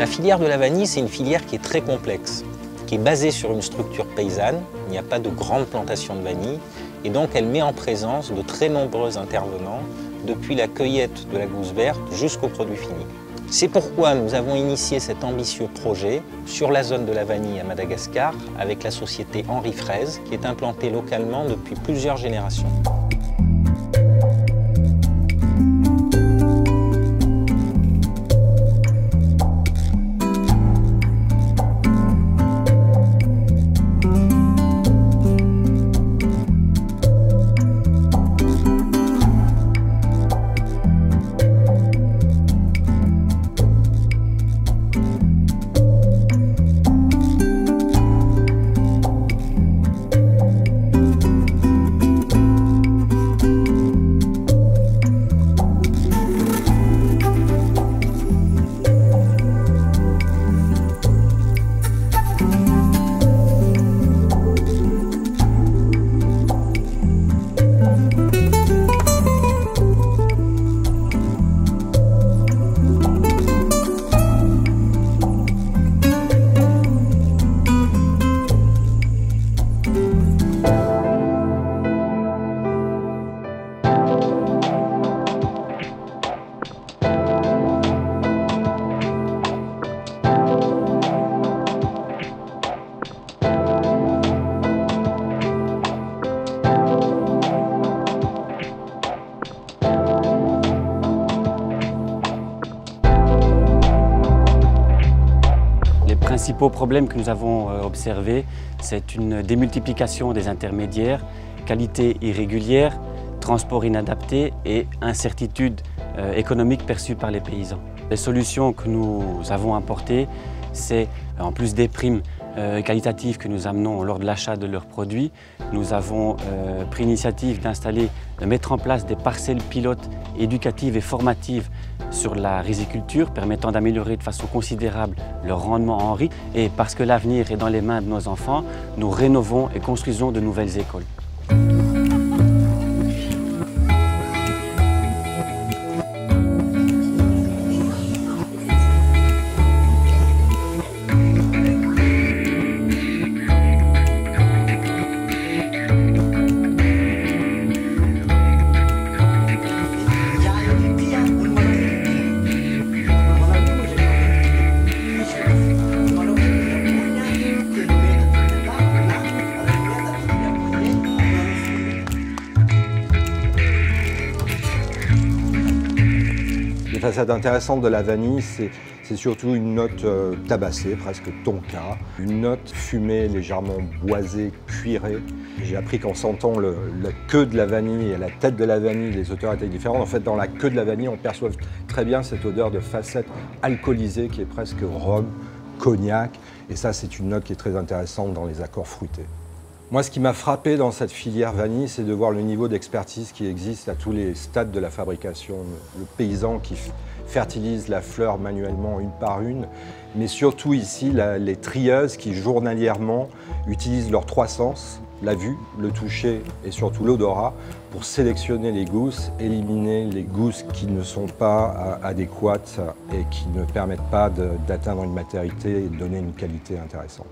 filière de la vanille, c'est une filière qui est très complexe, qui est basée sur une structure paysanne. Il n'y a pas de grande plantation de vanille et donc elle met en présence de très nombreux intervenants depuis la cueillette de la gousse verte jusqu'au produit fini. C'est pourquoi nous avons initié cet ambitieux projet sur la zone de la vanille à Madagascar avec la société Henri Fraise qui est implantée localement depuis plusieurs générations. Les principaux problèmes que nous avons observés, c'est une démultiplication des intermédiaires, qualité irrégulière, transport inadapté et incertitude économique perçue par les paysans. Les solutions que nous avons apportées, c'est en plus des primes qualitatives que nous amenons lors de l'achat de leurs produits, nous avons pris l'initiative de mettre en place des parcelles pilotes éducatives et formatives sur la riziculture, permettant d'améliorer de façon considérable leur rendement en riz. Et parce que l'avenir est dans les mains de nos enfants, nous rénovons et construisons de nouvelles écoles. Les façades intéressantes de la vanille, c'est surtout une note tabassée, presque tonka, une note fumée, légèrement boisée, cuirée. J'ai appris qu'en sentant la queue de la vanille et la tête de la vanille, les odeurs étaient différentes. En fait, dans la queue de la vanille, on perçoit très bien cette odeur de facette alcoolisée qui est presque rhum, cognac. Et ça, c'est une note qui est très intéressante dans les accords fruités. Moi, ce qui m'a frappé dans cette filière vanille, c'est de voir le niveau d'expertise qui existe à tous les stades de la fabrication. Le paysan qui fertilise la fleur manuellement une par une, mais surtout ici, les trieuses qui journalièrement utilisent leurs trois sens, la vue, le toucher et surtout l'odorat, pour sélectionner les gousses, éliminer les gousses qui ne sont pas adéquates et qui ne permettent pas d'atteindre une maturité et de donner une qualité intéressante.